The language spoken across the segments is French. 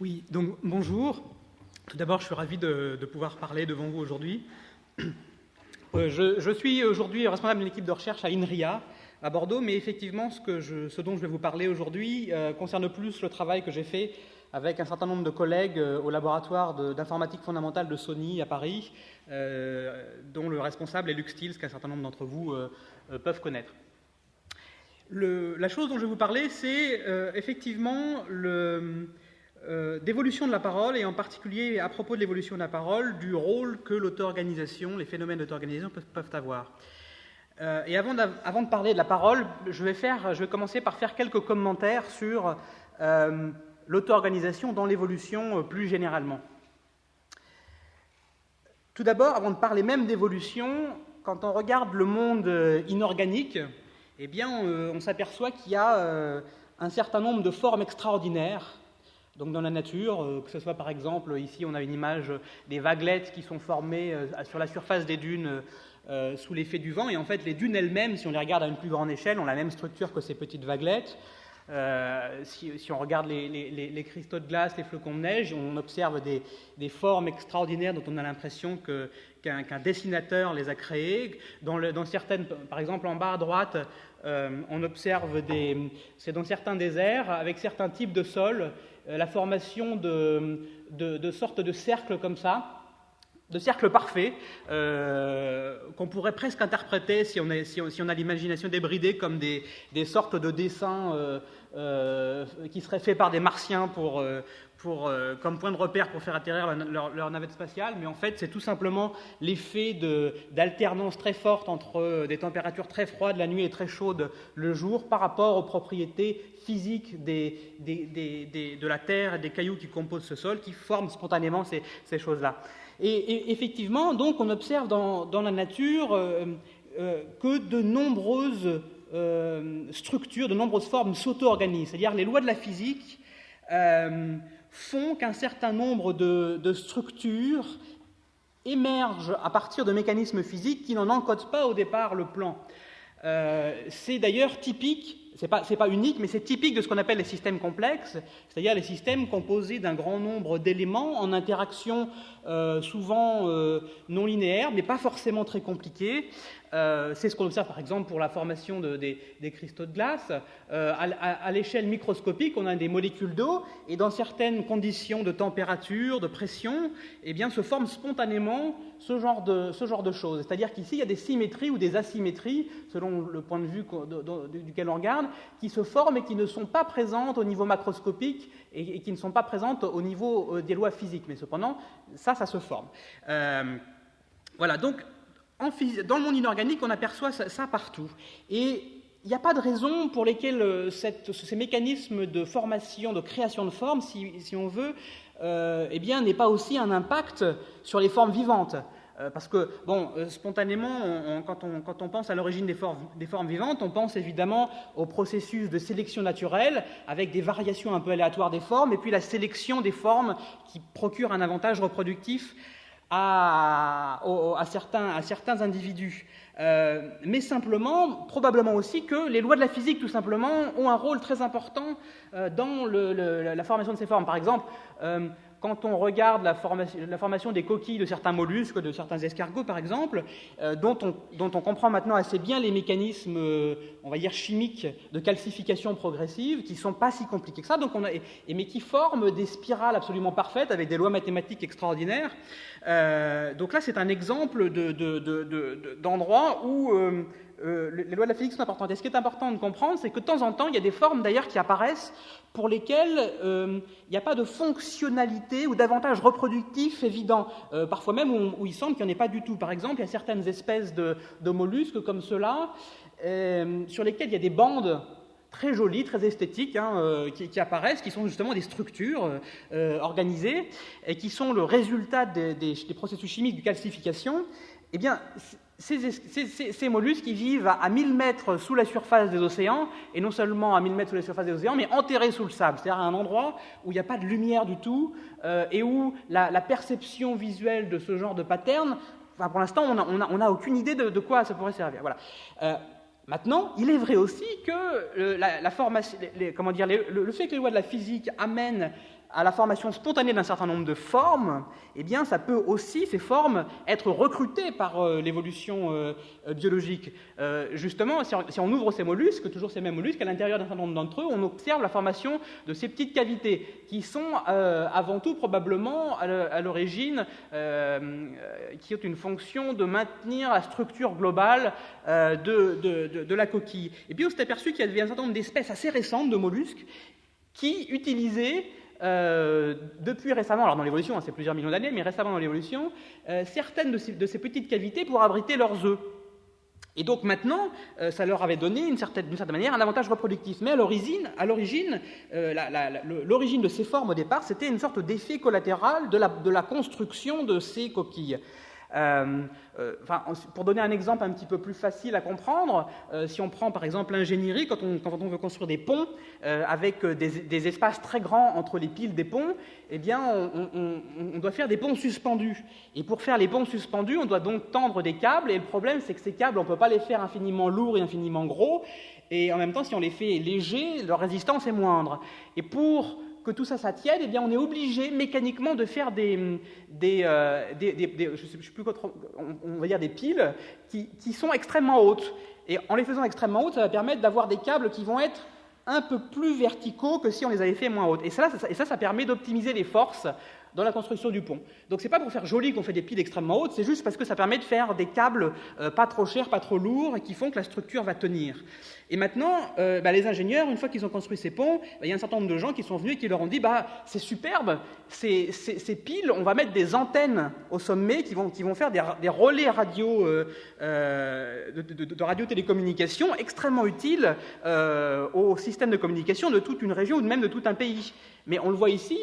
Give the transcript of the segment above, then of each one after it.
Oui, donc bonjour. Tout d'abord, je suis ravi de pouvoir parler devant vous aujourd'hui. Je suis aujourd'hui responsable d'une équipe de recherche à INRIA, à Bordeaux, mais effectivement, ce dont je vais vous parler aujourd'hui concerne plus le travail que j'ai fait avec un certain nombre de collègues au laboratoire d'informatique fondamentale de Sony à Paris, dont le responsable est Luc Stills, qu'un certain nombre d'entre vous peuvent connaître. La chose dont je vais vous parler, c'est effectivement d'évolution de la parole, et en particulier à propos de l'évolution de la parole, du rôle que l'auto-organisation, les phénomènes d'auto-organisation peuvent avoir. Et avant de parler de la parole, je vais commencer par faire quelques commentaires sur l'auto-organisation dans l'évolution plus généralement. Tout d'abord, avant de parler même d'évolution, quand on regarde le monde inorganique, eh bien, on s'aperçoit qu'il y a un certain nombre de formes extraordinaires. Donc dans la nature, que ce soit par exemple, ici on a une image des vaguelettes qui sont formées sur la surface des dunes sous l'effet du vent, et en fait les dunes elles-mêmes, si on les regarde à une plus grande échelle, ont la même structure que ces petites vaguelettes. Si on regarde les cristaux de glace, les flocons de neige, on observe des formes extraordinaires dont on a l'impression qu'un dessinateur les a créées. Dans certaines, par exemple en bas à droite, on observe c'est dans certains déserts, avec certains types de sols, la formation de sortes de cercles comme ça, de cercles parfaits, qu'on pourrait presque interpréter, si on a l'imagination débridée, comme des sortes de dessins qui seraient faits par des martiens comme point de repère pour faire atterrir leur navette spatiale, mais en fait c'est tout simplement l'effet d'alternance très forte entre des températures très froides la nuit et très chaudes le jour par rapport aux propriétés physiques de la terre et des cailloux qui composent ce sol, qui forment spontanément ces choses-là. Et effectivement, donc, on observe dans la nature que de nombreuses structures, de nombreuses formes s'auto-organisent. C'est-à-dire les lois de la physique font qu'un certain nombre de structures émergent à partir de mécanismes physiques qui n'en encodent pas au départ le plan. C'est d'ailleurs typique, c'est pas unique, mais c'est typique de ce qu'on appelle les systèmes complexes, c'est-à-dire les systèmes composés d'un grand nombre d'éléments en interaction souvent non linéaire, mais pas forcément très compliqués. C'est ce qu'on observe par exemple pour la formation des cristaux de glace. À l'échelle microscopique, on a des molécules d'eau, et dans certaines conditions de température, de pression, eh bien, se forment spontanément ce genre de choses. C'est-à-dire qu'ici, il y a des symétries ou des asymétries, selon le point de vue duquel on regarde, qui se forment et qui ne sont pas présentes au niveau macroscopique et qui ne sont pas présentes au niveau des lois physiques. Mais cependant, ça se forme. Voilà, donc, dans le monde inorganique, on aperçoit ça partout. Et il n'y a pas de raison pour lesquelles ces mécanismes de formation, de création de formes, si on veut, eh bien, n'aient pas aussi un impact sur les formes vivantes. Parce que, spontanément, quand on pense à l'origine des formes vivantes, on pense évidemment au processus de sélection naturelle, avec des variations un peu aléatoires des formes, et puis la sélection des formes qui procurent un avantage reproductif à certains individus. Mais simplement, probablement aussi que les lois de la physique, tout simplement, ont un rôle très important dans la formation de ces formes. Par exemple, quand on regarde la formation des coquilles de certains mollusques, de certains escargots par exemple, dont on comprend maintenant assez bien les mécanismes, on va dire chimiques, de calcification progressive, qui ne sont pas si compliqués que ça, mais qui forment des spirales absolument parfaites avec des lois mathématiques extraordinaires. Donc là, c'est un exemple d'endroit où les lois de la physique sont importantes. Et ce qui est important de comprendre, c'est que de temps en temps, il y a des formes d'ailleurs qui apparaissent pour lesquelles il n'y a pas de fonctionnalité ou d'avantage reproductif évident. Parfois même où il semble qu'il n'y en ait pas du tout. Par exemple, il y a certaines espèces de mollusques comme ceux-là, sur lesquels il y a des bandes très jolies, très esthétiques, qui apparaissent, qui sont justement des structures organisées, et qui sont le résultat des processus chimiques de calcification. Eh bien, ces mollusques qui vivent à 1000 mètres sous la surface des océans, et non seulement à 1000 mètres sous la surface des océans, mais enterrés sous le sable, c'est-à-dire à un endroit où il n'y a pas de lumière du tout, et où la perception visuelle de ce genre de pattern, pour l'instant, on n'a aucune idée de quoi ça pourrait servir. Voilà. Maintenant, il est vrai aussi que le fait que les lois de la physique amènent à la formation spontanée d'un certain nombre de formes, eh bien, ça peut aussi, ces formes, être recrutées par l'évolution biologique. Justement, si on ouvre ces mollusques, toujours ces mêmes mollusques, à l'intérieur d'un certain nombre d'entre eux, on observe la formation de ces petites cavités qui sont avant tout probablement à l'origine, qui ont une fonction de maintenir la structure globale de la coquille. Et puis on s'est aperçu qu'il y avait un certain nombre d'espèces assez récentes de mollusques qui utilisaient depuis récemment, alors dans l'évolution, c'est plusieurs millions d'années, mais récemment dans l'évolution, certaines de ces petites cavités pour abriter leurs œufs. Et donc maintenant, ça leur avait donné d'une certaine manière un avantage reproductif. Mais à l'origine, l'origine de ces formes au départ, c'était une sorte d'effet collatéral de la construction de ces coquilles. Pour donner un exemple un petit peu plus facile à comprendre, si on prend par exemple l'ingénierie, quand on veut construire des ponts avec des espaces très grands entre les piles des ponts, eh bien on doit faire des ponts suspendus. Et pour faire les ponts suspendus, on doit donc tendre des câbles, et le problème c'est que ces câbles, on ne peut pas les faire infiniment lourds et infiniment gros, et en même temps si on les fait légers, leur résistance est moindre. Et pour que tout ça tienne, eh bien, on est obligé mécaniquement de faire on va dire des piles qui sont extrêmement hautes. Et en les faisant extrêmement hautes, ça va permettre d'avoir des câbles qui vont être un peu plus verticaux que si on les avait fait moins hautes. Et ça permet d'optimiser les forces dans la construction du pont. Donc c'est pas pour faire joli qu'on fait des piles extrêmement hautes, c'est juste parce que ça permet de faire des câbles pas trop chers, pas trop lourds, et qui font que la structure va tenir. Et maintenant, les ingénieurs, une fois qu'ils ont construit ces ponts, il y a un certain nombre de gens qui sont venus et qui leur ont dit c'est superbe, ces piles, on va mettre des antennes au sommet qui vont faire des relais radio de radiotélécommunication extrêmement utiles au système de communication de toute une région ou même de tout un pays. Mais on le voit ici,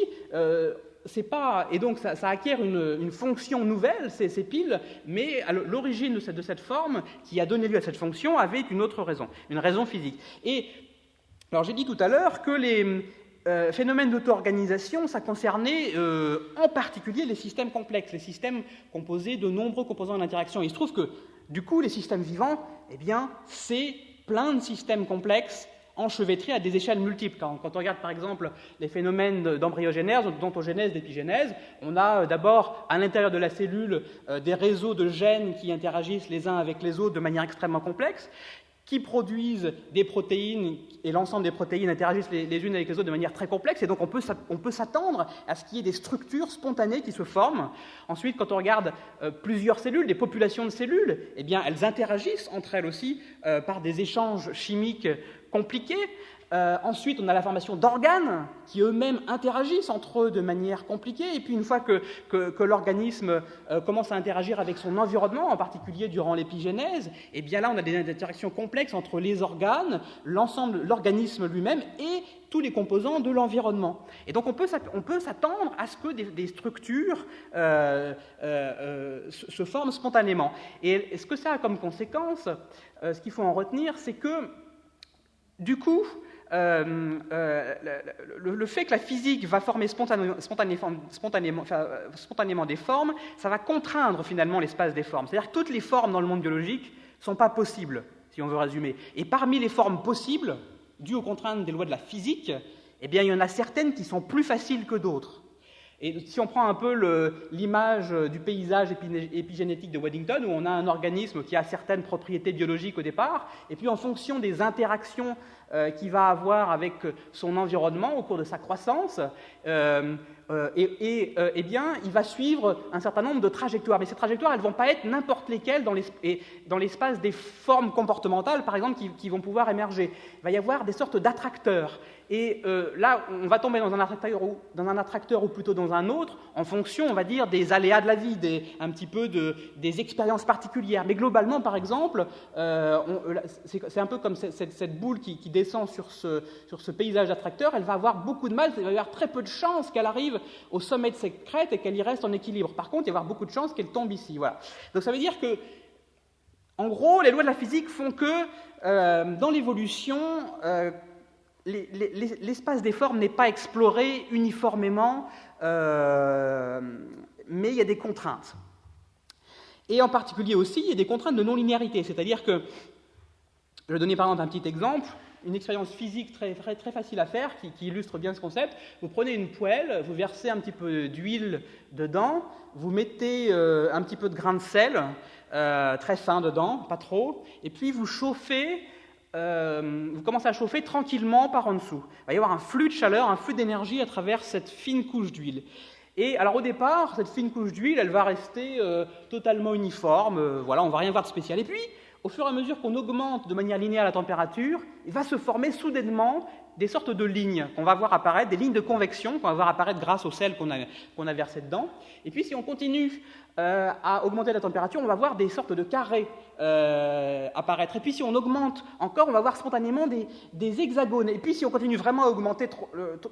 et donc ça acquiert une fonction nouvelle, ces piles, mais à l'origine de cette forme qui a donné lieu à cette fonction avait une autre raison, une raison physique. Et alors j'ai dit tout à l'heure que les phénomènes d'auto-organisation, ça concernait en particulier les systèmes complexes, les systèmes composés de nombreux composants d'interaction. Il se trouve que du coup les systèmes vivants, eh bien c'est plein de systèmes complexes enchevêtrés à des échelles multiples. Quand on regarde par exemple les phénomènes d'embryogénèse, d'ontogénèse, d'épigénèse, on a d'abord à l'intérieur de la cellule des réseaux de gènes qui interagissent les uns avec les autres de manière extrêmement complexe, qui produisent des protéines, et l'ensemble des protéines interagissent les unes avec les autres de manière très complexe, et donc on peut s'attendre à ce qu'il y ait des structures spontanées qui se forment. Ensuite, quand on regarde plusieurs cellules, des populations de cellules, eh bien, elles interagissent entre elles aussi par des échanges chimiques compliqués. Ensuite, on a la formation d'organes qui eux-mêmes interagissent entre eux de manière compliquée. Et puis, une fois que l'organisme commence à interagir avec son environnement, en particulier durant l'épigénèse, eh bien là, on a des interactions complexes entre les organes, l'organisme lui-même et tous les composants de l'environnement. Et donc, on peut s'attendre à ce que des structures se forment spontanément. Et ce que ça a comme conséquence, ce qu'il faut en retenir, c'est que, du coup, le fait que la physique va former spontanément des formes, ça va contraindre finalement l'espace des formes. C'est-à-dire que toutes les formes dans le monde biologique ne sont pas possibles, si on veut résumer. Et parmi les formes possibles, dues aux contraintes des lois de la physique, eh bien, il y en a certaines qui sont plus faciles que d'autres. Et si on prend un peu l'image du paysage épigénétique de Waddington, où on a un organisme qui a certaines propriétés biologiques au départ, et puis en fonction des interactions qu'il va avoir avec son environnement au cours de sa croissance, eh bien, il va suivre un certain nombre de trajectoires. Mais ces trajectoires, elles ne vont pas être n'importe lesquelles dans l'espace des formes comportementales, par exemple, qui vont pouvoir émerger. Il va y avoir des sortes d'attracteurs. Et là, on va tomber dans un attracteur ou plutôt dans un autre, en fonction, on va dire, des aléas de la vie, un petit peu des expériences particulières. Mais globalement, par exemple, c'est un peu comme cette boule qui descend sur ce paysage d'attracteur, elle va avoir beaucoup de mal, il va y avoir très peu de chances qu'elle arrive au sommet de ses crêtes et qu'elle y reste en équilibre. Par contre, il va y avoir beaucoup de chances qu'elle tombe ici. Voilà. Donc ça veut dire que, en gros, les lois de la physique font que, dans l'évolution, l'espace des formes n'est pas exploré uniformément, mais il y a des contraintes. Et en particulier aussi, il y a des contraintes de non-linéarité, c'est-à-dire que Je vais donner par exemple un petit exemple, une expérience physique très facile à faire qui illustre bien ce concept. Vous prenez une poêle, vous versez un petit peu d'huile dedans, vous mettez un petit peu de grain de sel, très fin dedans, pas trop, et puis vous chauffez, vous commencez à chauffer tranquillement par en dessous. Il va y avoir un flux de chaleur, un flux d'énergie à travers cette fine couche d'huile. Et alors au départ, cette fine couche d'huile, elle va rester totalement uniforme, voilà, on ne va rien voir de spécial. Et puis, au fur et à mesure qu'on augmente de manière linéaire la température, il va se former soudainement des sortes de lignes qu'on va voir apparaître, des lignes de convection qu'on va voir apparaître grâce au sel qu'on a versé dedans. Et puis si on continue à augmenter la température, on va voir des sortes de carrés apparaître. Et puis si on augmente encore, on va voir spontanément des hexagones. Et puis si on continue vraiment à augmenter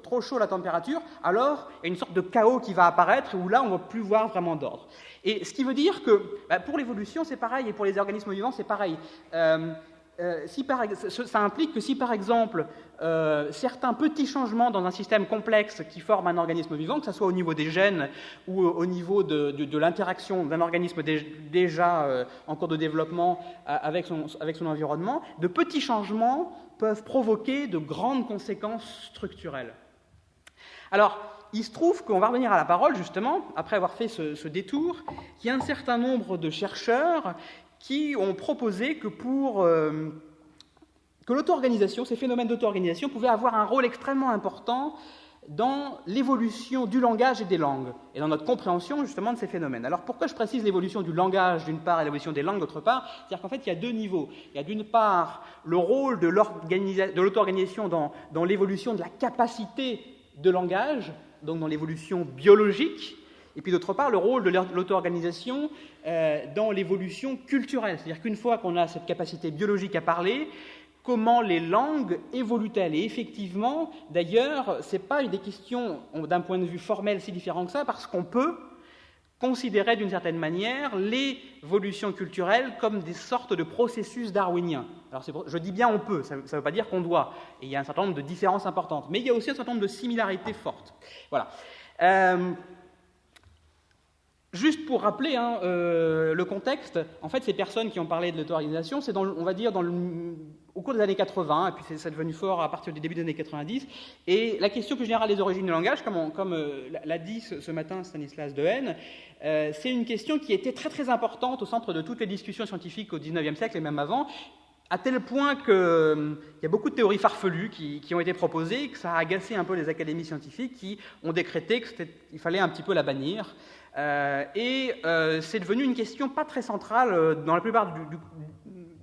trop chaud la température, alors il y a une sorte de chaos qui va apparaître où là on ne va plus voir vraiment d'ordre. Et ce qui veut dire que pour l'évolution c'est pareil et pour les organismes vivants c'est pareil. Ça implique que si par exemple certains petits changements dans un système complexe qui forme un organisme vivant, que ce soit au niveau des gènes ou au niveau de l'interaction d'un organisme déjà en cours de développement avec son environnement, de petits changements peuvent provoquer de grandes conséquences structurelles. Alors, il se trouve qu'on va revenir à la parole, justement, après avoir fait ce détour, qu'il y a un certain nombre de chercheurs qui ont proposé que que l'auto-organisation, ces phénomènes d'auto-organisation, pouvaient avoir un rôle extrêmement important dans l'évolution du langage et des langues, et dans notre compréhension, justement, de ces phénomènes. Alors, pourquoi je précise l'évolution du langage, d'une part, et l'évolution des langues, d'autre part? C'est-à-dire qu'en fait, il y a deux niveaux. Il y a d'une part le rôle de l'auto-organisation dans l'évolution de la capacité de langage, donc dans l'évolution biologique, et puis d'autre part le rôle de l'auto-organisation dans l'évolution culturelle. C'est-à-dire qu'une fois qu'on a cette capacité biologique à parler, comment les langues évoluent-elles? Et effectivement, d'ailleurs, ce n'est pas des questions d'un point de vue formel si différent que ça, parce qu'on peut considérer d'une certaine manière l'évolution culturelle comme des sortes de processus darwiniens. Alors je dis bien on peut, ça ne veut pas dire qu'on doit, et il y a un certain nombre de différences importantes, mais il y a aussi un certain nombre de similarités fortes. Voilà. Juste pour rappeler le contexte, en fait, ces personnes qui ont parlé de l'auto-organisation, c'est on va dire au cours des années 80, et puis c'est devenu fort à partir du début des années 90. Et la question plus générale des origines du langage, comme l'a dit ce matin Stanislas Dehaene, c'est une question qui était très très importante au centre de toutes les discussions scientifiques au XIXe siècle et même avant, à tel point qu'il y a beaucoup de théories farfelues qui ont été proposées, que ça a agacé un peu les académies scientifiques qui ont décrété qu'il fallait un petit peu la bannir. C'est devenu une question pas très centrale dans la plupart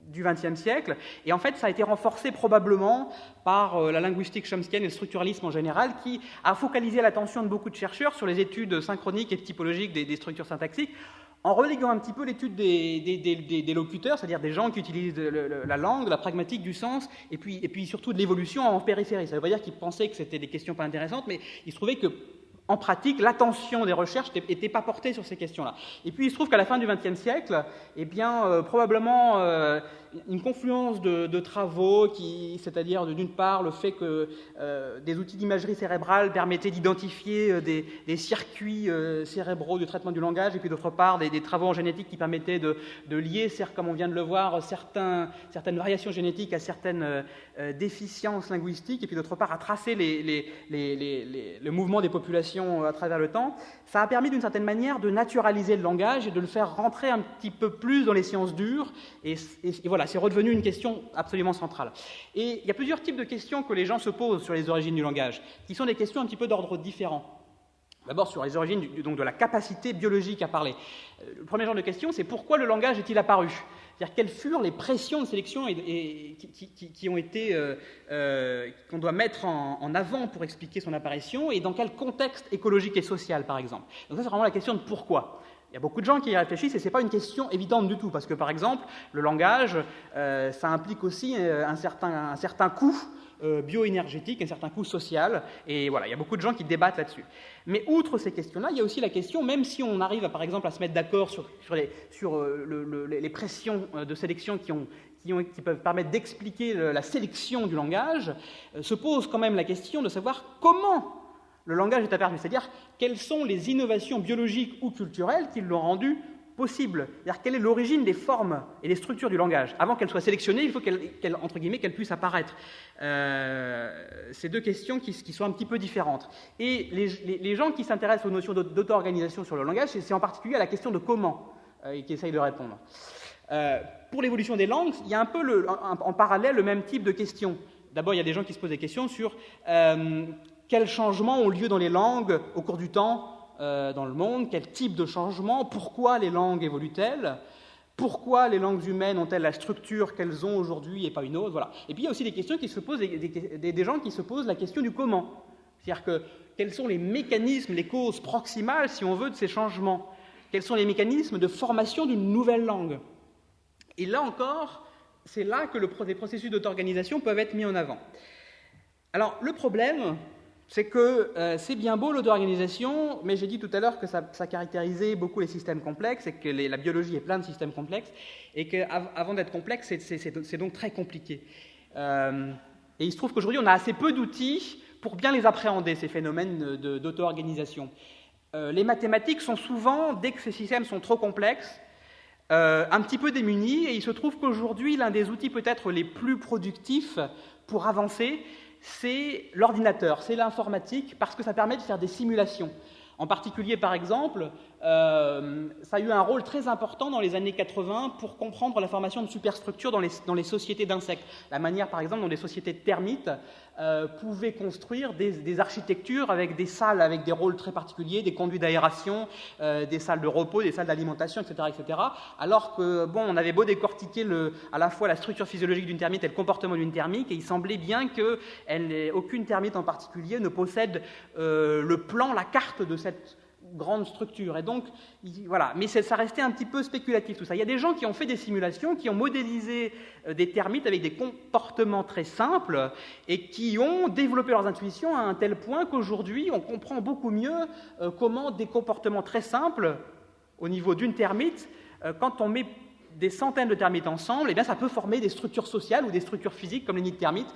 du XXe siècle, et en fait ça a été renforcé probablement par la linguistique chomskienne et le structuralisme en général, qui a focalisé l'attention de beaucoup de chercheurs sur les études synchroniques et typologiques des structures syntaxiques, en reléguant un petit peu l'étude des locuteurs, c'est-à-dire des gens qui utilisent la langue, la pragmatique du sens, et puis surtout de l'évolution en périphérie. Ça ne veut pas dire qu'ils pensaient que c'était des questions pas intéressantes, mais il se trouvait que en pratique, l'attention des recherches n'était pas portée sur ces questions-là. Et puis, il se trouve qu'à la fin du XXe siècle, probablement une confluence de travaux, c'est-à-dire d'une part le fait que des outils d'imagerie cérébrale permettaient d'identifier des circuits cérébraux du traitement du langage, et puis d'autre part des travaux en génétique qui permettaient de lier, comme on vient de le voir, certaines variations génétiques à certaines déficiences linguistiques, et puis d'autre part à tracer le mouvement des populations à travers le temps. Ça a permis d'une certaine manière de naturaliser le langage et de le faire rentrer un petit peu plus dans les sciences dures, et voilà, c'est redevenu une question absolument centrale. Et il y a plusieurs types de questions que les gens se posent sur les origines du langage, qui sont des questions un petit peu d'ordre différent. D'abord sur les origines donc de la capacité biologique à parler. Le premier genre de question, c'est pourquoi le langage est-il apparu? C'est-à-dire quelles furent les pressions de sélection qui ont été qu'on doit mettre en avant pour expliquer son apparition, et dans quel contexte écologique et social, par exemple. Donc ça, c'est vraiment la question de pourquoi. Il y a beaucoup de gens qui y réfléchissent, et ce n'est pas une question évidente du tout, parce que, par exemple, le langage, ça implique aussi un certain coût bioénergétique, un certain coût social, et voilà, il y a beaucoup de gens qui débattent là-dessus. Mais outre ces questions-là, il y a aussi la question, même si on arrive par exemple à se mettre d'accord sur les pressions de sélection qui peuvent permettre d'expliquer la sélection du langage, se pose quand même la question de savoir comment le langage est apparu, c'est-à-dire quelles sont les innovations biologiques ou culturelles qui l'ont rendu possible. C'est-à-dire, quelle est l'origine des formes et des structures du langage? Avant qu'elles soient sélectionnées, il faut entre guillemets, qu'elles puissent apparaître. C'est deux questions qui sont un petit peu différentes. Et les gens qui s'intéressent aux notions d'auto-organisation sur le langage, c'est en particulier à la question de comment qui essayent de répondre. Pour l'évolution des langues, il y a un peu en parallèle le même type de questions. D'abord, il y a des gens qui se posent des questions sur quels changements ont lieu dans les langues au cours du temps dans le monde, quel type de changement, pourquoi les langues évoluent-elles, pourquoi les langues humaines ont-elles la structure qu'elles ont aujourd'hui et pas une autre, voilà. Et puis il y a aussi des questions qui se posent, des gens qui se posent la question du comment. C'est-à-dire que quels sont les mécanismes, les causes proximales, si on veut, de ces changements? Quels sont les mécanismes de formation d'une nouvelle langue? Et là encore, c'est là que les processus d'auto-organisation peuvent être mis en avant. Alors, le problème, c'est que c'est bien beau l'auto-organisation, mais j'ai dit tout à l'heure que ça caractérisait beaucoup les systèmes complexes et que la biologie est plein de systèmes complexes et qu'avant d'être complexe, c'est donc très compliqué. Et il se trouve qu'aujourd'hui, on a assez peu d'outils pour bien les appréhender, ces phénomènes d'auto-organisation. Les mathématiques sont souvent, dès que ces systèmes sont trop complexes, un petit peu démunis, et il se trouve qu'aujourd'hui, l'un des outils peut-être les plus productifs pour avancer, c'est l'ordinateur, c'est l'informatique, parce que ça permet de faire des simulations. En particulier, par exemple, ça a eu un rôle très important dans les années 80 pour comprendre la formation de superstructures dans les sociétés d'insectes. La manière, par exemple, dont les sociétés de termites pouvaient construire des architectures avec des salles avec des rôles très particuliers, des conduits d'aération, des salles de repos, des salles d'alimentation, etc., etc. Alors que, bon, on avait beau décortiquer à la fois la structure physiologique d'une termite et le comportement d'une termite, et il semblait bien qu'aucune termite en particulier ne possède le plan, la carte de cette grande structure. Et donc, voilà. Mais ça restait un petit peu spéculatif, tout ça. Il y a des gens qui ont fait des simulations, qui ont modélisé des termites avec des comportements très simples et qui ont développé leurs intuitions à un tel point qu'aujourd'hui, on comprend beaucoup mieux comment des comportements très simples, au niveau d'une termite, quand on met des centaines de termites ensemble, eh bien, ça peut former des structures sociales ou des structures physiques, comme les nids de termites,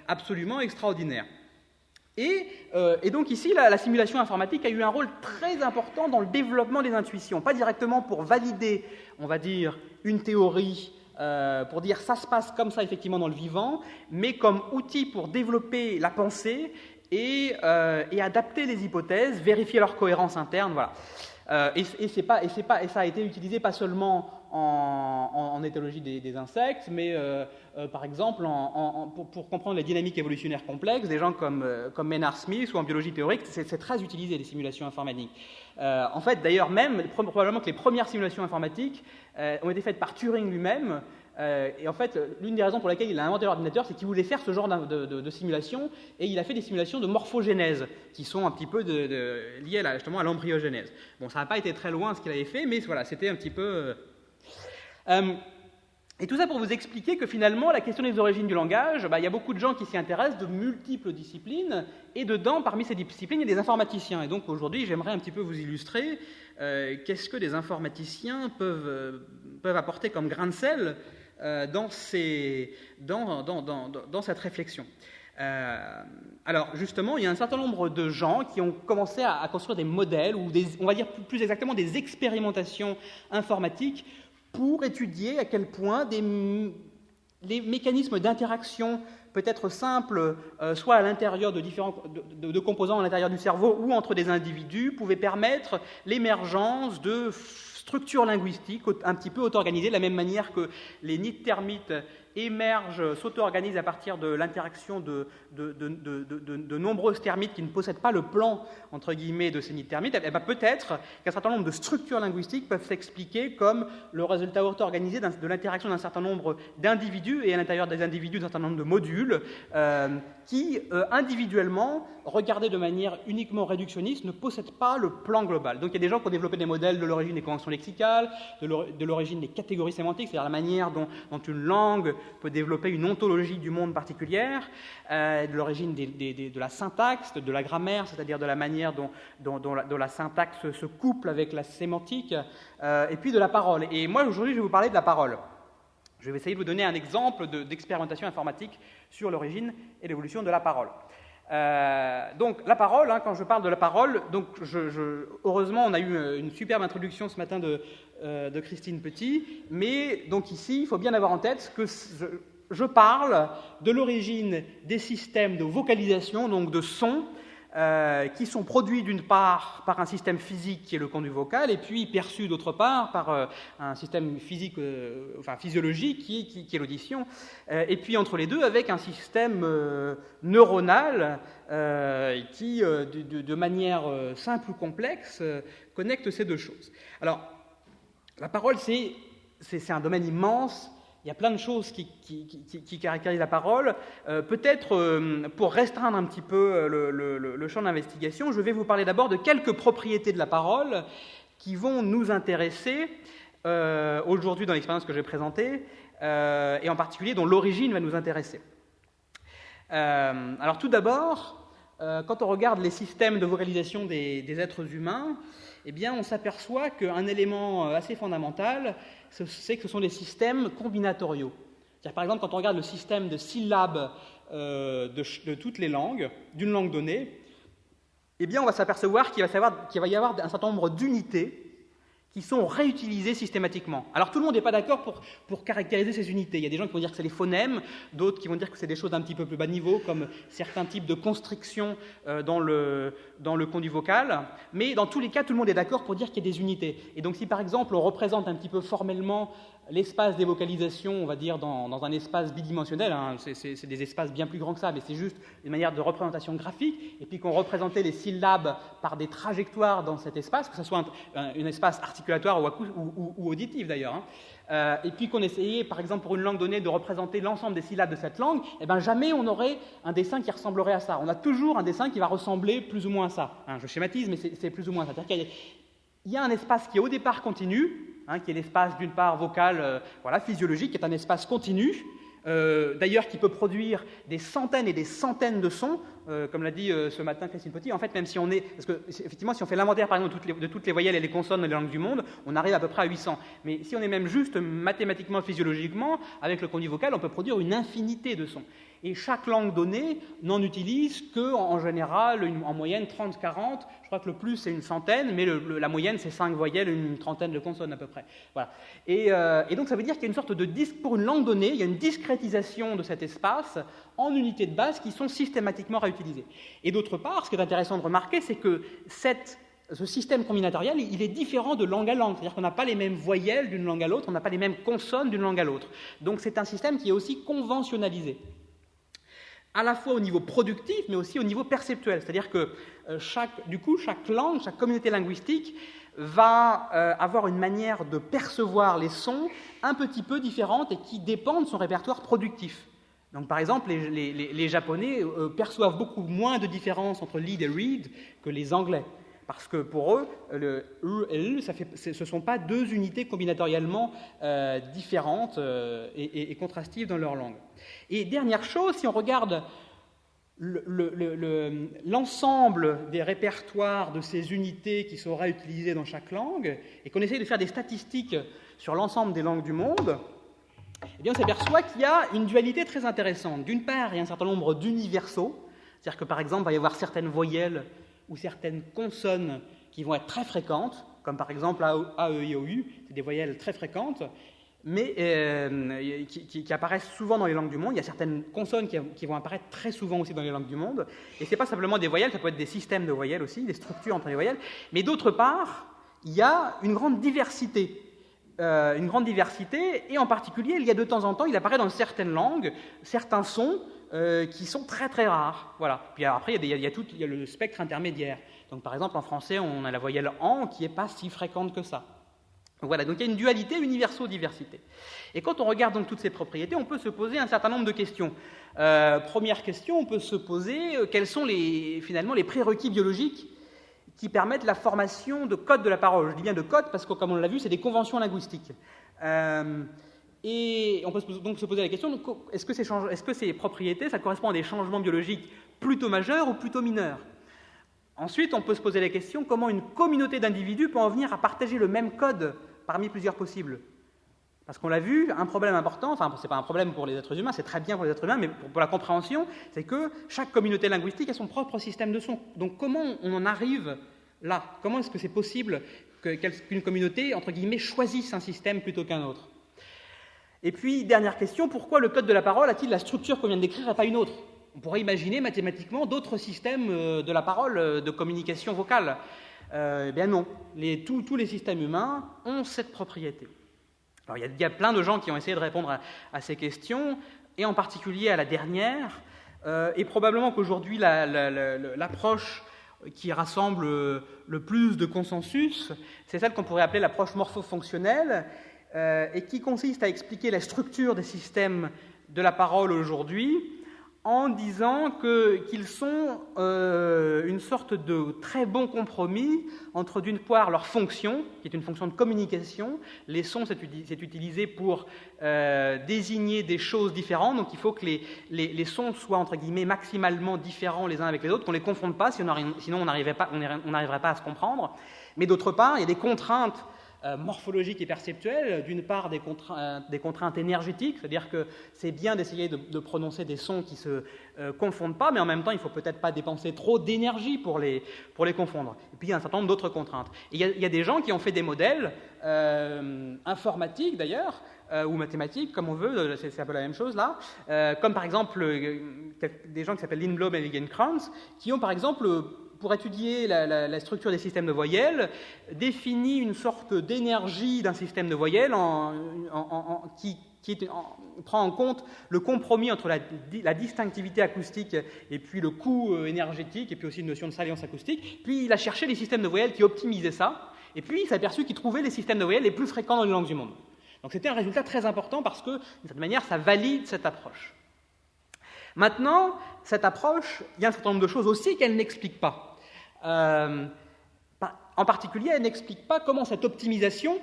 absolument extraordinaires. Et donc ici, la simulation informatique a eu un rôle très important dans le développement des intuitions, pas directement pour valider, on va dire, une théorie, pour dire ça se passe comme ça effectivement dans le vivant, mais comme outil pour développer la pensée et adapter les hypothèses, vérifier leur cohérence interne, voilà. Et ça a été utilisé pas seulement en éthologie des insectes, mais par exemple pour comprendre les dynamiques évolutionnaires complexes, des gens comme Maynard Smith ou en biologie théorique, c'est très utilisé les simulations informatiques. En fait, d'ailleurs, même probablement que les premières simulations informatiques ont été faites par Turing lui-même. Et en fait, l'une des raisons pour laquelle il a inventé l'ordinateur, c'est qu'il voulait faire ce genre de simulation, et il a fait des simulations de morphogénèse, qui sont un petit peu liées justement à l'embryogenèse. Bon, ça n'a pas été très loin ce qu'il avait fait, mais voilà, c'était un petit peu... Et tout ça pour vous expliquer que finalement, la question des origines du langage, il y a beaucoup de gens qui s'y intéressent, de multiples disciplines, et dedans, parmi ces disciplines, il y a des informaticiens. Et donc aujourd'hui, j'aimerais un petit peu vous illustrer qu'est-ce que des informaticiens peuvent apporter comme grain de sel dans cette réflexion. Alors justement, il y a un certain nombre de gens qui ont commencé à construire des modèles, ou on va dire plus exactement des expérimentations informatiques pour étudier à quel point les mécanismes d'interaction peut-être simples, soit à l'intérieur de composants à l'intérieur du cerveau ou entre des individus, pouvaient permettre l'émergence de structures linguistiques un petit peu auto-organisées, de la même manière que les nids de termites émergent, s'auto-organisent à partir de l'interaction de nombreuses termites qui ne possèdent pas le plan, entre guillemets, de ces nids de termites. Et peut-être qu'un certain nombre de structures linguistiques peuvent s'expliquer comme le résultat auto-organisé de l'interaction d'un certain nombre d'individus, et à l'intérieur des individus d'un certain nombre de modules, qui, individuellement, regardés de manière uniquement réductionniste, ne possèdent pas le plan global. Donc il y a des gens qui ont développé des modèles de l'origine des conventions lexicales, de l'origine des catégories sémantiques, c'est-à-dire la manière dont une langue peut développer une ontologie du monde particulière, de l'origine de la syntaxe, de la grammaire, c'est-à-dire de la manière dont la syntaxe se couple avec la sémantique, et puis de la parole. Et moi, aujourd'hui, je vais vous parler de la parole. Je vais essayer de vous donner un exemple d'expérimentation informatique sur l'origine et l'évolution de la parole. Donc la parole, hein, quand je parle de la parole, donc heureusement on a eu une superbe introduction ce matin de Christine Petit, mais donc ici il faut bien avoir en tête que je parle de l'origine des systèmes de vocalisation, donc de son, qui sont produits d'une part par un système physique qui est le conduit vocal, et puis perçus d'autre part par un système physique, physiologique qui est l'audition, et puis entre les deux avec un système neuronal qui, de manière simple ou complexe, connecte ces deux choses. Alors, la parole, c'est un domaine immense. Il y a plein de choses qui caractérisent la parole. Peut-être, pour restreindre un petit peu le champ d'investigation, je vais vous parler d'abord de quelques propriétés de la parole qui vont nous intéresser aujourd'hui dans l'expérience que je vais présenter, et en particulier dont l'origine va nous intéresser. Alors tout d'abord, quand on regarde les systèmes de vocalisation des êtres humains, eh bien, on s'aperçoit qu'un élément assez fondamental, c'est que ce sont des systèmes combinatoriaux. C'est-à-dire, par exemple, quand on regarde le système de syllabes de toutes les langues, d'une langue donnée, eh bien, on va s'apercevoir qu'il va y avoir un certain nombre d'unités qui sont réutilisées systématiquement. Alors tout le monde n'est pas d'accord pour caractériser ces unités. Il y a des gens qui vont dire que c'est les phonèmes, d'autres qui vont dire que c'est des choses d'un petit peu plus bas niveau, comme certains types de constrictions dans le conduit vocal, mais dans tous les cas, tout le monde est d'accord pour dire qu'il y a des unités. Et donc si par exemple on représente un petit peu formellement l'espace des vocalisations, on va dire dans un espace bidimensionnel, hein, c'est des espaces bien plus grands que ça, mais c'est juste une manière de représentation graphique, et puis qu'on représentait les syllabes par des trajectoires dans cet espace, que ce soit un espace articulatoire ou auditif d'ailleurs, hein. Et puis qu'on essayait, par exemple, pour une langue donnée, de représenter l'ensemble des syllabes de cette langue, eh ben jamais on aurait un dessin qui ressemblerait à ça. On a toujours un dessin qui va ressembler plus ou moins à ça. Hein, je schématise, mais c'est plus ou moins ça. C'est-à-dire qu'il y a un espace qui est au départ continu, hein, qui est l'espace d'une part vocal, physiologique, qui est un espace continu, d'ailleurs qui peut produire des centaines et des centaines de sons, comme l'a dit ce matin Christine Petit. En fait, même si on est... Parce que, effectivement, si on fait l'inventaire, par exemple, de toutes les voyelles et les consonnes dans les langues du monde, on arrive à peu près à 800. Mais si on est même juste mathématiquement, physiologiquement, avec le conduit vocal, on peut produire une infinité de sons. Et chaque langue donnée n'en utilise qu'en général, en moyenne, 30-40. Je crois que le plus, c'est une centaine, mais la moyenne, c'est 5 voyelles, une trentaine de consonnes à peu près. Voilà. Et donc, ça veut dire qu'il y a une sorte de pour une langue donnée, il y a une discrétisation de cet espace en unités de base qui sont systématiquement réutilisées. Et d'autre part, ce qui est intéressant de remarquer, c'est que ce système combinatorial, il est différent de langue à langue. C'est-à-dire qu'on n'a pas les mêmes voyelles d'une langue à l'autre, on n'a pas les mêmes consonnes d'une langue à l'autre. Donc, c'est un système qui est aussi conventionnalisé, à la fois au niveau productif, mais aussi au niveau perceptuel. C'est-à-dire que chaque langue, chaque communauté linguistique va avoir une manière de percevoir les sons un petit peu différente et qui dépend de son répertoire productif. Donc, par exemple, les Japonais perçoivent beaucoup moins de différence entre lead et read que les Anglais. Parce que pour eux, le E et ce ne sont pas deux unités combinatorialement différentes et contrastives dans leur langue. Et dernière chose, si on regarde l'ensemble des répertoires de ces unités qui sont réutilisées dans chaque langue, et qu'on essaye de faire des statistiques sur l'ensemble des langues du monde, eh bien on s'aperçoit qu'il y a une dualité très intéressante. D'une part, il y a un certain nombre d'universaux, c'est-à-dire que par exemple, il va y avoir certaines voyelles ou certaines consonnes qui vont être très fréquentes, comme par exemple A, E, I, O, U, c'est des voyelles très fréquentes, mais qui apparaissent souvent dans les langues du monde. Il y a certaines consonnes qui vont apparaître très souvent aussi dans les langues du monde, et ce n'est pas simplement des voyelles, ça peut être des systèmes de voyelles aussi, des structures entre les voyelles, mais d'autre part, il y a une grande diversité, et en particulier, il y a de temps en temps, il apparaît dans certaines langues, certains sons qui sont très très rares. Voilà. Puis après, il y a le spectre intermédiaire. Donc par exemple, en français, on a la voyelle en qui n'est pas si fréquente que ça. Voilà, donc il y a une dualité universo-diversité. Et quand on regarde donc toutes ces propriétés, on peut se poser un certain nombre de questions. Première question, on peut se poser quels sont finalement les prérequis biologiques qui permettent la formation de codes de la parole. Je dis bien de codes parce que, comme on l'a vu, c'est des conventions linguistiques. Et on peut donc se poser la question, est-ce que ces propriétés, ça correspond à des changements biologiques plutôt majeurs ou plutôt mineurs? Ensuite, on peut se poser la question, comment une communauté d'individus peut en venir à partager le même code parmi plusieurs possibles? Parce qu'on l'a vu, un problème important, enfin, c'est pas un problème pour les êtres humains, c'est très bien pour les êtres humains, mais pour la compréhension, c'est que chaque communauté linguistique a son propre système de son. Donc comment on en arrive là? Comment est-ce que c'est possible qu'une communauté, entre guillemets, choisisse un système plutôt qu'un autre? Et puis, dernière question, pourquoi le code de la parole a-t-il la structure qu'on vient de décrire et pas une autre? On pourrait imaginer mathématiquement d'autres systèmes de la parole, de communication vocale. Eh bien non, tous les systèmes humains ont cette propriété. Alors, il y a plein de gens qui ont essayé de répondre à ces questions, et en particulier à la dernière, et probablement qu'aujourd'hui l'approche qui rassemble le plus de consensus, c'est celle qu'on pourrait appeler l'approche morpho-fonctionnelle, et qui consiste à expliquer la structure des systèmes de la parole aujourd'hui en disant qu'ils sont une sorte de très bon compromis entre, d'une part, leur fonction, qui est une fonction de communication. Les sons, c'est utilisé pour désigner des choses différentes, donc il faut que les sons soient, entre guillemets, maximalement différents les uns avec les autres, qu'on ne les confonde pas, sinon on n'arriverait pas à se comprendre. Mais d'autre part, il y a des contraintes morphologiques et perceptuelles, d'une part des contraintes énergétiques, c'est-à-dire que c'est bien d'essayer de prononcer des sons qui ne se confondent pas, mais en même temps, il ne faut peut-être pas dépenser trop d'énergie pour les confondre. Et puis, il y a un certain nombre d'autres contraintes. Et il y a des gens qui ont fait des modèles informatiques, d'ailleurs, ou mathématiques, comme on veut, c'est un peu la même chose là, comme par exemple des gens qui s'appellent Lindblom et Wiegand-Kranz, qui ont par exemple, pour étudier la structure des systèmes de voyelles, défini une sorte d'énergie d'un système de voyelles qui prend en compte le compromis entre la distinctivité acoustique et puis le coût énergétique, et puis aussi une notion de salience acoustique. Puis il a cherché les systèmes de voyelles qui optimisaient ça, et puis il s'est aperçu qu'il trouvait les systèmes de voyelles les plus fréquents dans les langues du monde. Donc c'était un résultat très important parce que, d'une certaine manière, ça valide cette approche. Maintenant, cette approche, il y a un certain nombre de choses aussi qu'elle n'explique pas. En particulier, elle n'explique pas comment cette optimisation,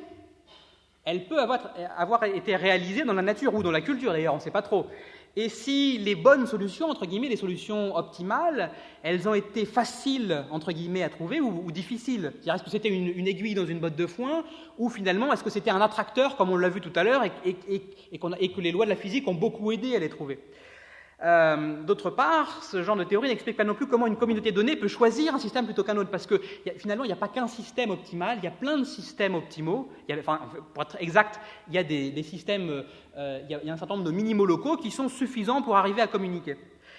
elle peut avoir été réalisée dans la nature ou dans la culture, d'ailleurs, on ne sait pas trop. Et si les bonnes solutions, entre guillemets, les solutions optimales, elles ont été faciles, entre guillemets, à trouver ou difficiles. C'est-à-dire, est-ce que c'était une aiguille dans une botte de foin, ou finalement, est-ce que c'était un attracteur, comme on l'a vu tout à l'heure, et que les lois de la physique ont beaucoup aidé à les trouver. D'autre part, ce genre de théorie n'explique pas non plus comment une communauté donnée peut choisir un système plutôt qu'un autre, parce que finalement, il n'y a pas qu'un système optimal, il y a plein de systèmes optimaux. Pour être exact, il y a des systèmes, il y a un certain nombre de minimaux locaux qui sont suffisants pour arriver à communiquer.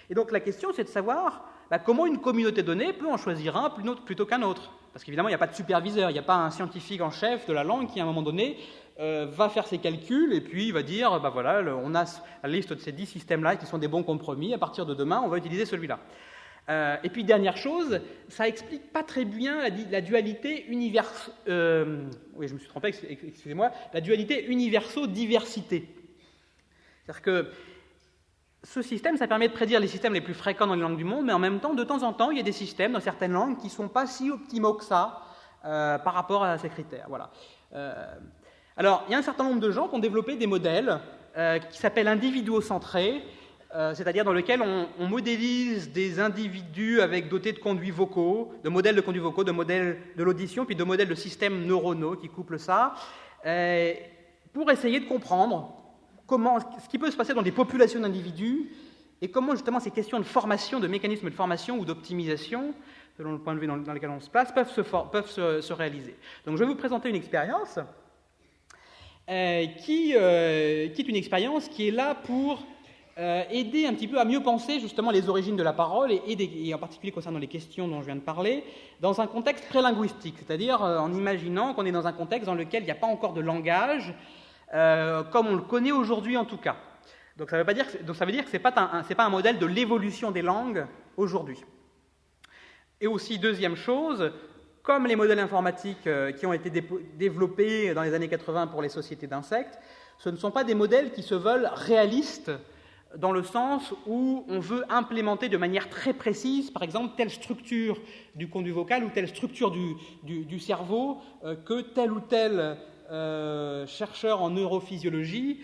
Et donc la question, c'est de savoir comment une communauté donnée peut en choisir un plutôt qu'un autre. Parce qu'évidemment, il n'y a pas de superviseur, il n'y a pas un scientifique en chef de la langue qui, à un moment donné, va faire ses calculs et puis il va dire, voilà, on a la liste de ces 10 systèmes-là qui sont des bons compromis, à partir de demain, on va utiliser celui-là. Et puis, dernière chose, ça explique pas très bien la dualité oui, je me suis trompé, excusez-moi, la dualité universo-diversité. C'est-à-dire que ce système, ça permet de prédire les systèmes les plus fréquents dans les langues du monde, mais en même temps, de temps en temps, il y a des systèmes dans certaines langues qui ne sont pas si optimaux que ça par rapport à ces critères. Voilà. Alors, il y a un certain nombre de gens qui ont développé des modèles qui s'appellent individuocentrés, c'est-à-dire dans lesquels on modélise des individus dotés de conduits vocaux, de modèles de conduits vocaux, de modèles de l'audition, puis de modèles de systèmes neuronaux qui couplent ça, pour essayer de comprendre ce qui peut se passer dans des populations d'individus et comment justement ces questions de formation, de mécanismes de formation ou d'optimisation, selon le point de vue dans lequel on se place, peuvent se réaliser. Donc je vais vous présenter une expérience qui est une expérience qui est là pour aider un petit peu à mieux penser justement les origines de la parole et en particulier concernant les questions dont je viens de parler, dans un contexte prélinguistique, c'est-à-dire en imaginant qu'on est dans un contexte dans lequel il n'y a pas encore de langage, comme on le connaît aujourd'hui en tout cas. Donc ça veut dire que ce n'est pas un modèle de l'évolution des langues aujourd'hui. Et aussi, deuxième chose, comme les modèles informatiques qui ont été développés dans les années 80 pour les sociétés d'insectes, ce ne sont pas des modèles qui se veulent réalistes dans le sens où on veut implémenter de manière très précise, par exemple, telle structure du conduit vocal ou telle structure du cerveau que tel ou tel chercheur en neurophysiologie,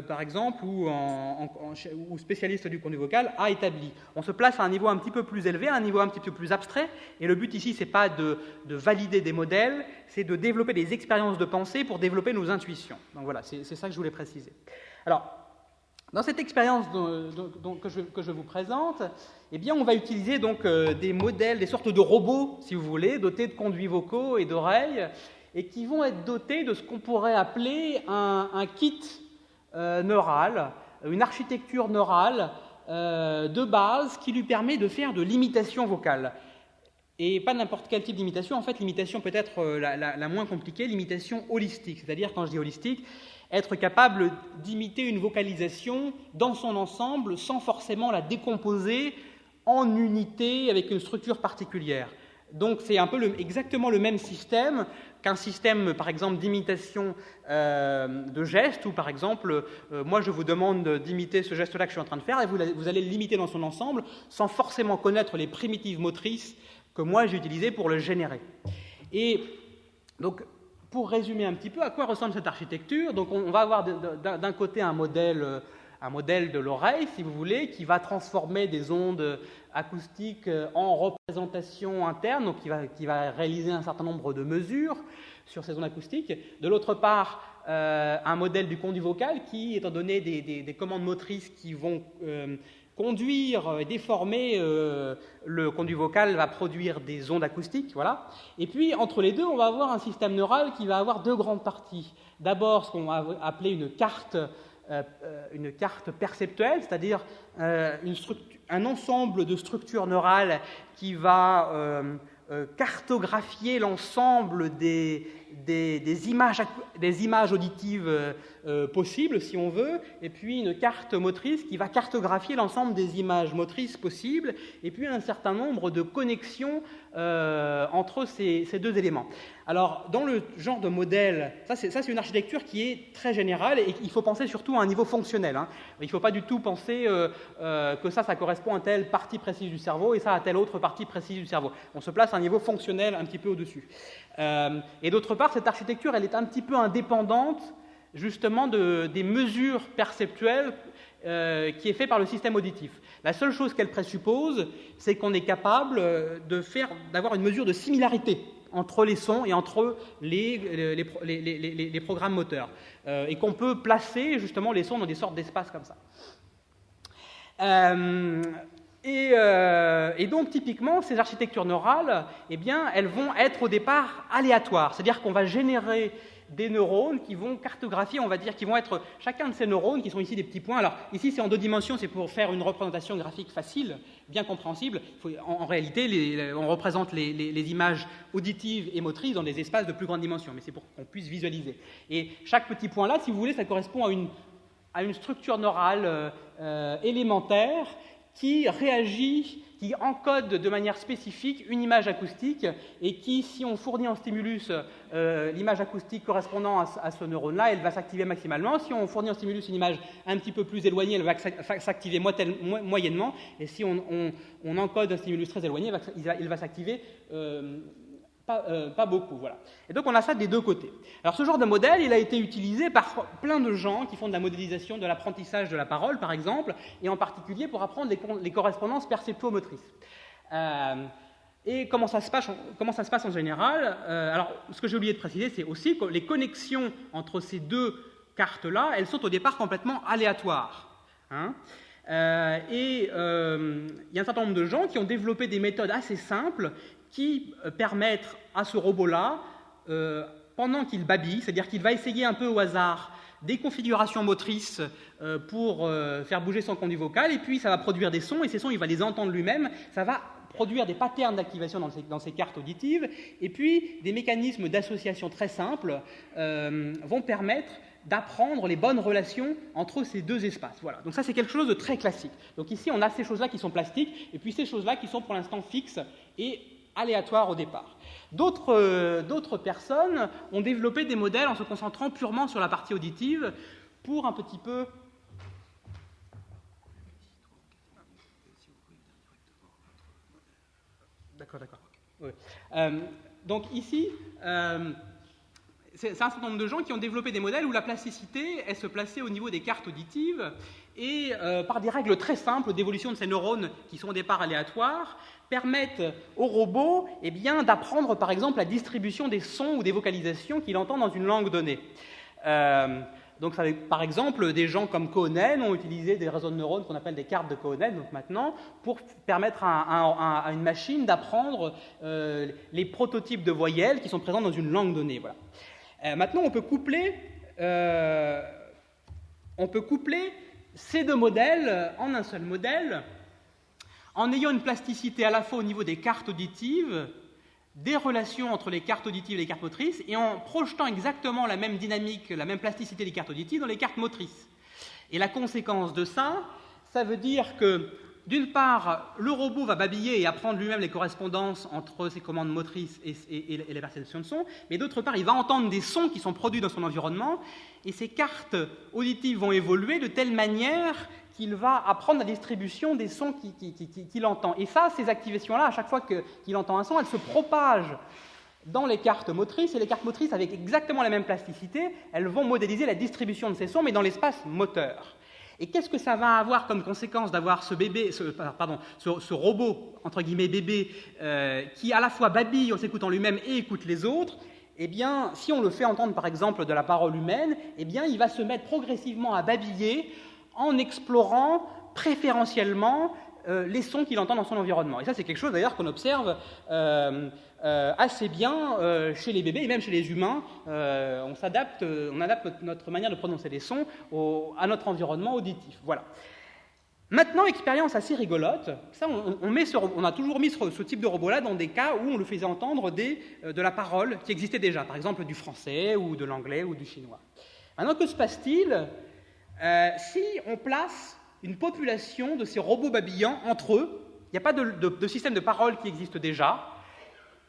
par exemple, ou spécialiste du conduit vocal, a établi. On se place à un niveau un petit peu plus élevé, à un niveau un petit peu plus abstrait, et le but ici, ce n'est pas de valider des modèles, c'est de développer des expériences de pensée pour développer nos intuitions. Donc voilà, c'est ça que je voulais préciser. Alors, dans cette expérience que je vous présente, eh bien, on va utiliser donc des modèles, des sortes de robots, si vous voulez, dotés de conduits vocaux et d'oreilles, et qui vont être dotés de ce qu'on pourrait appeler un kit neural, une architecture neurale de base qui lui permet de faire de l'imitation vocale. Et pas n'importe quel type d'imitation, en fait, l'imitation peut-être la moins compliquée, l'imitation holistique. C'est-à-dire, quand je dis holistique, être capable d'imiter une vocalisation dans son ensemble sans forcément la décomposer en unités avec une structure particulière. Donc c'est un peu exactement le même système qu'un système, par exemple, d'imitation de gestes, où par exemple, moi je vous demande d'imiter ce geste-là que je suis en train de faire, et vous allez l'imiter dans son ensemble sans forcément connaître les primitives motrices que moi j'ai utilisées pour le générer. Et donc, pour résumer un petit peu, à quoi ressemble cette architecture? Donc on va avoir d'un côté un modèle de l'oreille, si vous voulez, qui va transformer des ondes acoustiques en représentation interne, donc qui va réaliser un certain nombre de mesures sur ces ondes acoustiques. De l'autre part, un modèle du conduit vocal qui, étant donné des commandes motrices qui vont conduire et déformer le conduit vocal, va produire des ondes acoustiques, voilà. Et puis, entre les deux, on va avoir un système neural qui va avoir deux grandes parties. D'abord, ce qu'on va appeler une carte perceptuelle, c'est-à-dire un ensemble de structures neurales qui va cartographier l'ensemble des images auditives possibles, si on veut, et puis une carte motrice qui va cartographier l'ensemble des images motrices possibles, et puis un certain nombre de connexions entre ces deux éléments. Alors, dans le genre de modèle, ça c'est une architecture qui est très générale, et il faut penser surtout à un niveau fonctionnel. Hein. Il ne faut pas du tout penser que ça correspond à telle partie précise du cerveau, et ça à telle autre partie précise du cerveau. On se place à un niveau fonctionnel un petit peu au-dessus. Et d'autre part, cette architecture, elle est un petit peu indépendante, justement, des mesures perceptuelles qui est fait par le système auditif. La seule chose qu'elle présuppose, c'est qu'on est capable d'avoir une mesure de similarité entre les sons et entre les programmes moteurs, et qu'on peut placer justement les sons dans des sortes d'espaces comme ça. Et donc, typiquement, ces architectures neurales, eh bien, elles vont être au départ aléatoires, c'est-à-dire qu'on va générer des neurones qui vont cartographier, on va dire, qui vont être chacun de ces neurones, qui sont ici des petits points. Alors, ici, c'est en 2 dimensions, c'est pour faire une représentation graphique facile, bien compréhensible. En réalité, on représente les images auditives et motrices dans des espaces de plus grande dimension, mais c'est pour qu'on puisse visualiser. Et chaque petit point-là, si vous voulez, ça correspond à une structure neurale élémentaire qui réagit, qui encode de manière spécifique une image acoustique, et qui, si on fournit en stimulus l'image acoustique correspondant à ce neurone-là, elle va s'activer maximalement. Si on fournit en stimulus une image un petit peu plus éloignée, elle va s'activer moyennement, et si on encode un stimulus très éloigné, il va s'activer pas beaucoup, voilà. Et donc on a ça des deux côtés. Alors ce genre de modèle, il a été utilisé par plein de gens qui font de la modélisation de l'apprentissage de la parole, par exemple, et en particulier pour apprendre les correspondances perceptuomotrices. Et comment ça se passe en général? Alors ce que j'ai oublié de préciser, c'est aussi que les connexions entre ces deux cartes-là, elles sont au départ complètement aléatoires. Hein. Il y a un certain nombre de gens qui ont développé des méthodes assez simples qui permettent à ce robot-là, pendant qu'il babille, c'est-à-dire qu'il va essayer un peu au hasard des configurations motrices pour faire bouger son conduit vocal, et puis ça va produire des sons, et ces sons, il va les entendre lui-même, ça va produire des patterns d'activation dans ces cartes auditives, et puis des mécanismes d'association très simples vont permettre d'apprendre les bonnes relations entre ces deux espaces. Voilà. Donc ça, c'est quelque chose de très classique. Donc ici, on a ces choses-là qui sont plastiques, et puis ces choses-là qui sont pour l'instant fixes et aléatoires au départ. D'autres personnes ont développé des modèles en se concentrant purement sur la partie auditive pour un petit peu... D'accord. Oui. Donc ici, c'est un certain nombre de gens qui ont développé des modèles où la plasticité, elle se plaçait au niveau des cartes auditives et par des règles très simples d'évolution de ces neurones qui sont au départ aléatoires, permettent au robot d'apprendre par exemple la distribution des sons ou des vocalisations qu'il entend dans une langue donnée. Donc, par exemple, des gens comme Cohen ont utilisé des réseaux de neurones qu'on appelle des cartes de Cohen, donc maintenant, pour permettre à une machine d'apprendre les prototypes de voyelles qui sont présents dans une langue donnée. Voilà. Maintenant, on peut coupler ces deux modèles en un seul modèle en ayant une plasticité à la fois au niveau des cartes auditives, des relations entre les cartes auditives et les cartes motrices, et en projetant exactement la même dynamique, la même plasticité des cartes auditives dans les cartes motrices. Et la conséquence de ça, ça veut dire que, d'une part, le robot va babiller et apprendre lui-même les correspondances entre ses commandes motrices et les perceptions de son, mais d'autre part, il va entendre des sons qui sont produits dans son environnement, et ces cartes auditives vont évoluer de telle manière qu'il va apprendre la distribution des sons qu'il entend. Et ça, ces activations-là, à chaque fois qu'il entend un son, elles se propagent dans les cartes motrices, et les cartes motrices, avec exactement la même plasticité, elles vont modéliser la distribution de ces sons, mais dans l'espace moteur. Et qu'est-ce que ça va avoir comme conséquence d'avoir ce robot, entre guillemets bébé, qui à la fois babille en s'écoutant lui-même et écoute les autres? Eh bien, si on le fait entendre par exemple de la parole humaine, eh bien, il va se mettre progressivement à babiller en explorant préférentiellement les sons qu'il entend dans son environnement. Et ça, c'est quelque chose d'ailleurs qu'on observe assez bien chez les bébés et même chez les humains. On adapte notre manière de prononcer les sons à notre environnement auditif. Voilà. Maintenant, expérience assez rigolote, ça, on a toujours mis ce type de robot-là dans des cas où on le faisait entendre de la parole qui existait déjà, par exemple du français ou de l'anglais ou du chinois. Maintenant, que se passe-t-il si on place une population de ces robots babillants entre eux? Il n'y a pas de système de parole qui existe déjà,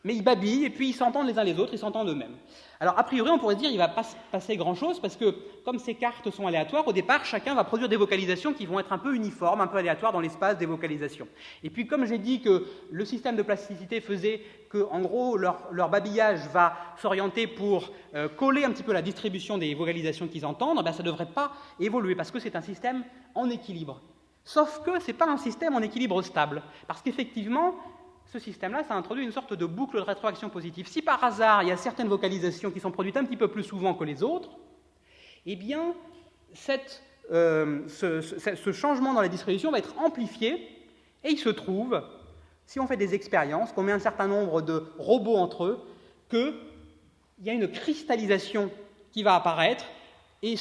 mais ils babillent et puis ils s'entendent les uns les autres, ils s'entendent eux-mêmes. Alors, a priori, on pourrait se dire qu'il ne va pas se passer grand-chose parce que, comme ces cartes sont aléatoires, au départ, chacun va produire des vocalisations qui vont être un peu uniformes, un peu aléatoires dans l'espace des vocalisations. Et puis, comme j'ai dit que le système de plasticité faisait que, en gros, leur babillage va s'orienter pour coller un petit peu la distribution des vocalisations qu'ils entendent, ça ne devrait pas évoluer parce que c'est un système en équilibre. Sauf que ce n'est pas un système en équilibre stable, parce qu'effectivement, ce système-là, ça introduit une sorte de boucle de rétroaction positive. Si par hasard, il y a certaines vocalisations qui sont produites un petit peu plus souvent que les autres, eh bien, ce changement dans la distribution va être amplifié, et il se trouve, si on fait des expériences, qu'on met un certain nombre de robots entre eux, qu'il y a une cristallisation qui va apparaître, et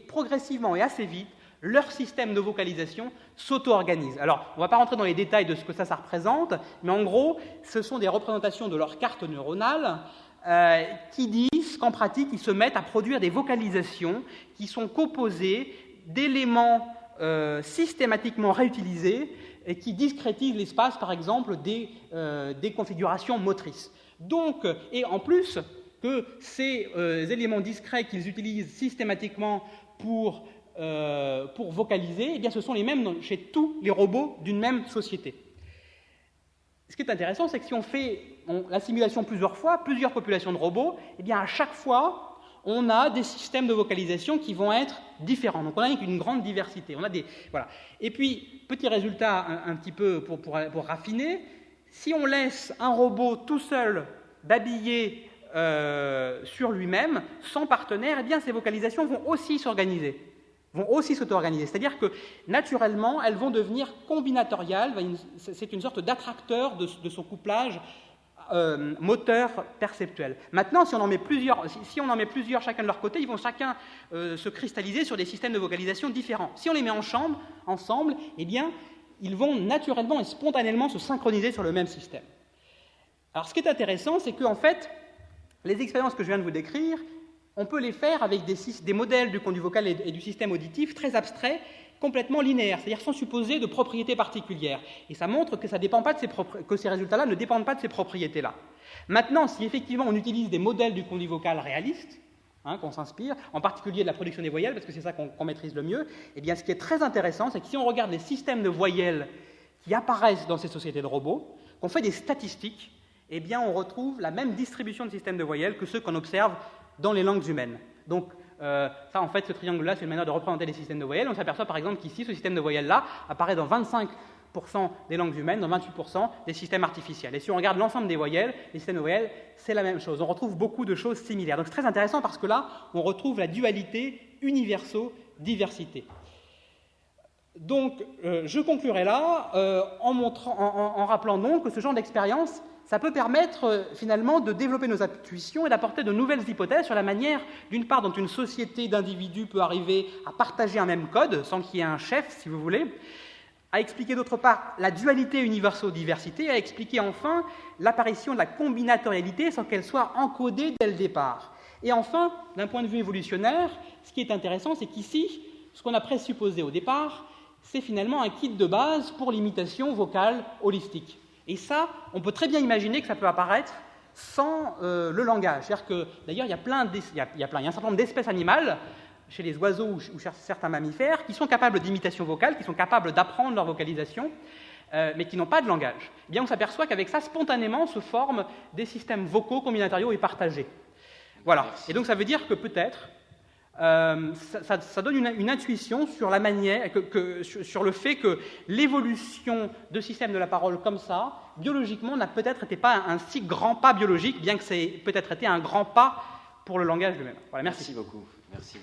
progressivement et assez vite, leur système de vocalisation s'auto-organise. Alors, on ne va pas rentrer dans les détails de ce que ça représente, mais en gros, ce sont des représentations de leurs cartes neuronales qui disent qu'en pratique, ils se mettent à produire des vocalisations qui sont composées d'éléments systématiquement réutilisés et qui discrétisent l'espace, par exemple, des configurations motrices. Donc, et en plus, que ces éléments discrets qu'ils utilisent systématiquement pour vocaliser, eh bien, ce sont les mêmes chez tous les robots d'une même société. Ce qui est intéressant, c'est que si on fait la simulation plusieurs fois, plusieurs populations de robots, eh bien, à chaque fois, on a des systèmes de vocalisation qui vont être différents. Donc, on a une grande diversité. Voilà. Et puis, petit résultat un petit peu pour raffiner, si on laisse un robot tout seul babiller sur lui-même, sans partenaire, eh bien, ces vocalisations vont aussi s'organiser. Vont aussi s'auto-organiser. C'est-à-dire que, naturellement, elles vont devenir combinatoriales. C'est une sorte d'attracteur de son couplage moteur-perceptuel. Maintenant, si on en met plusieurs chacun de leur côté, ils vont chacun se cristalliser sur des systèmes de vocalisation différents. Si on les met ensemble, eh bien, ils vont naturellement et spontanément se synchroniser sur le même système. Alors, ce qui est intéressant, c'est qu'en fait, les expériences que je viens de vous décrire, on peut les faire avec des modèles du conduit vocal et du système auditif très abstraits, complètement linéaires, c'est-à-dire sans supposer de propriétés particulières. Et ça montre que ces résultats-là ne dépendent pas de ces propriétés-là. Maintenant, si effectivement on utilise des modèles du conduit vocal réalistes, qu'on s'inspire, en particulier de la production des voyelles, parce que c'est ça qu'on maîtrise le mieux, eh bien, ce qui est très intéressant, c'est que si on regarde les systèmes de voyelles qui apparaissent dans ces sociétés de robots, qu'on fait des statistiques, eh bien, on retrouve la même distribution de systèmes de voyelles que ceux qu'on observe dans les langues humaines. Donc, ça, en fait, ce triangle-là, c'est une manière de représenter les systèmes de voyelles. On s'aperçoit par exemple qu'ici, ce système de voyelles-là apparaît dans 25% des langues humaines, dans 28% des systèmes artificiels. Et si on regarde l'ensemble des voyelles, les systèmes de voyelles, c'est la même chose. On retrouve beaucoup de choses similaires. Donc c'est très intéressant parce que là, on retrouve la dualité universo-diversité. Donc, je conclurai là en rappelant donc que ce genre d'expérience, ça peut permettre finalement de développer nos intuitions et d'apporter de nouvelles hypothèses sur la manière, d'une part, dont une société d'individus peut arriver à partager un même code, sans qu'il y ait un chef, si vous voulez, à expliquer d'autre part la dualité universo-diversité, à expliquer enfin l'apparition de la combinatorialité sans qu'elle soit encodée dès le départ. Et enfin, d'un point de vue évolutionnaire, ce qui est intéressant, c'est qu'ici, ce qu'on a présupposé au départ, c'est finalement un kit de base pour l'imitation vocale holistique. Et ça, on peut très bien imaginer que ça peut apparaître sans le langage. C'est-à-dire que, d'ailleurs, il y a un certain nombre d'espèces animales, chez les oiseaux ou chez certains mammifères, qui sont capables d'imitation vocale, qui sont capables d'apprendre leur vocalisation, mais qui n'ont pas de langage. Eh bien, on s'aperçoit qu'avec ça, spontanément, se forment des systèmes vocaux combinatoriaux et partagés. Voilà. Et donc, ça veut dire que peut-être, ça donne une intuition sur la manière, sur le fait que l'évolution de systèmes de la parole comme ça, biologiquement, n'a peut-être été pas un si grand pas biologique, bien que ça ait peut-être été un grand pas pour le langage lui-même. Voilà, merci. Merci beaucoup. Merci.